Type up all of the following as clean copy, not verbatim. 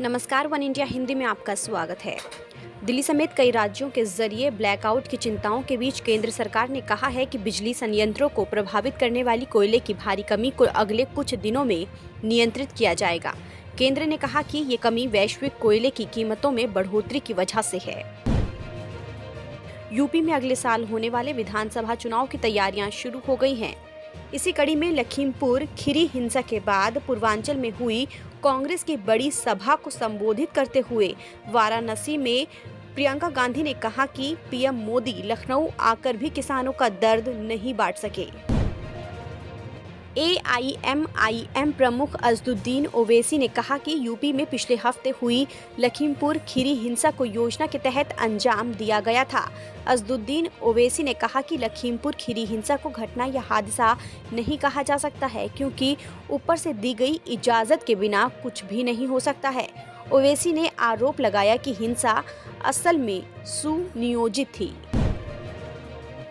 नमस्कार, one India Hindi में आपका स्वागत है। दिल्ली समेत कई राज्यों के जरिए ब्लैकआउट की चिंताओं के बीच केंद्र सरकार ने कहा है कि बिजली संयंत्रों को प्रभावित करने वाली कोयले की भारी कमी को अगले कुछ दिनों में नियंत्रित किया जाएगा। केंद्र ने कहा कि ये कमी वैश्विक कोयले की कीमतों में बढ़ोतरी की वजह से है। यूपी में अगले साल होने वाले विधानसभा चुनाव की तैयारियां शुरू हो गई हैं। इसी कड़ी में लखीमपुर खीरी हिंसा के बाद पूर्वांचल में हुई कांग्रेस की बड़ी सभा को संबोधित करते हुए वाराणसी में प्रियंका गांधी ने कहा कि पीएम मोदी लखनऊ आकर भी किसानों का दर्द नहीं बांट सके। एआईएमआईएम प्रमुख अजदुद्दीन ओवैसी ने कहा कि यूपी में पिछले हफ्ते हुई लखीमपुर खीरी हिंसा को योजना के तहत अंजाम दिया गया था। अजदुद्दीन ओवैसी ने कहा कि लखीमपुर खीरी हिंसा को घटना या हादसा नहीं कहा जा सकता है, क्योंकि ऊपर से दी गई इजाजत के बिना कुछ भी नहीं हो सकता है। ओवैसी ने आरोप लगाया कि हिंसा असल में सुनियोजित थी।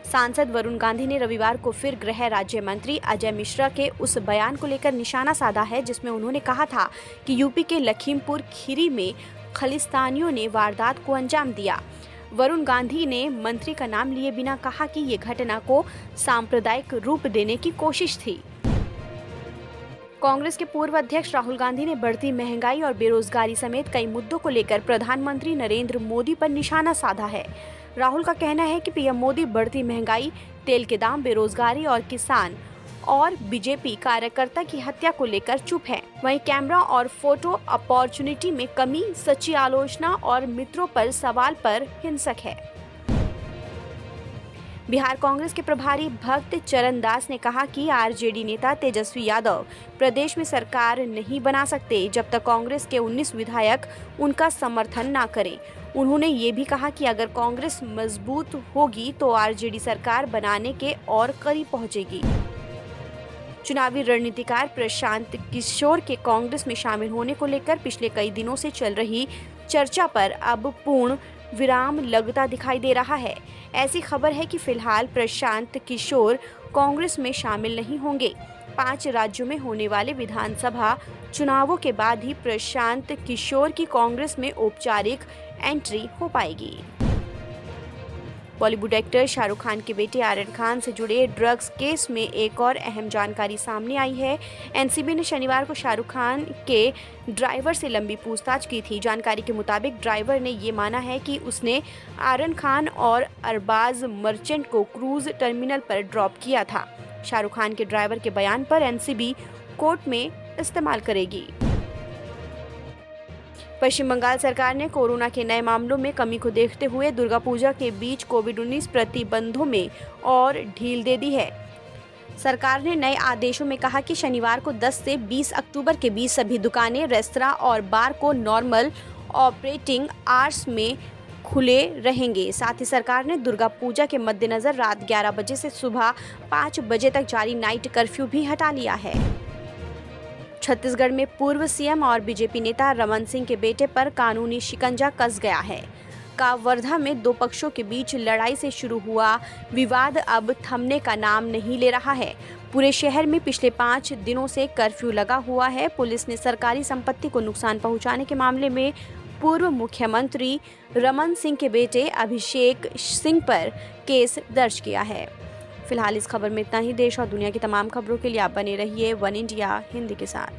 सांसद वरुण गांधी ने रविवार को फिर गृह राज्य मंत्री अजय मिश्रा के उस बयान को लेकर निशाना साधा है जिसमें उन्होंने कहा था कि यूपी के लखीमपुर खीरी में खालिस्तानियों ने वारदात को अंजाम दिया। वरुण गांधी ने मंत्री का नाम लिए बिना कहा कि ये घटना को सांप्रदायिक रूप देने की कोशिश थी। कांग्रेस के पूर्व अध्यक्ष राहुल गांधी ने बढ़ती महंगाई और बेरोजगारी समेत कई मुद्दों को लेकर प्रधानमंत्री नरेंद्र मोदी पर निशाना साधा है। राहुल का कहना है कि पीएम मोदी बढ़ती महंगाई, तेल के दाम, बेरोजगारी और किसान और बीजेपी कार्यकर्ता की हत्या को लेकर चुप है। वहीं कैमरा और फोटो अपॉर्चुनिटी में कमी, सच्ची आलोचना और मित्रों पर सवाल पर हिंसक है। बिहार कांग्रेस के प्रभारी भक्त चरण दास ने कहा कि आरजेडी नेता तेजस्वी यादव प्रदेश में सरकार नहीं बना सकते जब तक कांग्रेस के 19 विधायक उनका समर्थन न करें। उन्होंने ये भी कहा कि अगर कांग्रेस मजबूत होगी तो आरजेडी सरकार बनाने के और करीब पहुंचेगी। चुनावी रणनीतिकार प्रशांत किशोर के कांग्रेस में शामिल होने को लेकर पिछले कई दिनों से चल रही चर्चा पर अब पूर्ण विराम लगता दिखाई दे रहा है। ऐसी खबर है कि फिलहाल प्रशांत किशोर कांग्रेस में शामिल नहीं होंगे। 5 राज्यों में होने वाले विधानसभा चुनावों के बाद ही प्रशांत किशोर की कांग्रेस में औपचारिक एंट्री हो पाएगी। बॉलीवुड एक्टर शाहरुख खान के बेटे आर्यन खान से जुड़े ड्रग्स केस में एक और अहम जानकारी सामने आई है। एनसीबी ने शनिवार को शाहरुख खान के ड्राइवर से लंबी पूछताछ की थी। जानकारी के मुताबिक ड्राइवर ने ये माना है कि उसने आर्यन खान और अरबाज मर्चेंट को क्रूज टर्मिनल पर ड्रॉप किया था। शाहरुख खान के ड्राइवर के बयान पर एनसीबी कोर्ट में इस्तेमाल करेगी। पश्चिम बंगाल सरकार ने कोरोना के नए मामलों में कमी को देखते हुए दुर्गा पूजा के बीच कोविड-19 प्रतिबंधों में और ढील दे दी है। सरकार ने नए आदेशों में कहा कि शनिवार को 10 से 20 अक्टूबर के बीच सभी दुकानें, रेस्तरां और बार को नॉर्मल ऑपरेटिंग आवर्स में खुले रहेंगे। साथ ही सरकार ने दुर्गा पूजा के मद्देनजर रात 11 बजे से सुबह 5 बजे तक जारी नाइट कर्फ्यू भी हटा लिया है। छत्तीसगढ़ में पूर्व सीएम और बीजेपी नेता रमन सिंह के बेटे पर कानूनी शिकंजा कस गया है। कावर्धा में 2 पक्षों के बीच लड़ाई से शुरू हुआ विवाद अब थमने का नाम नहीं ले रहा है। पूरे शहर में पिछले 5 दिनों से कर्फ्यू लगा हुआ है। पुलिस ने सरकारी संपत्ति को नुकसान पहुंचाने के मामले में पूर्व मुख्यमंत्री रमन सिंह के बेटे अभिषेक सिंह पर केस दर्ज किया है। फिलहाल इस खबर में इतना ही। देश और दुनिया की तमाम खबरों के लिए आप बने रहिए वन इंडिया हिंदी के साथ।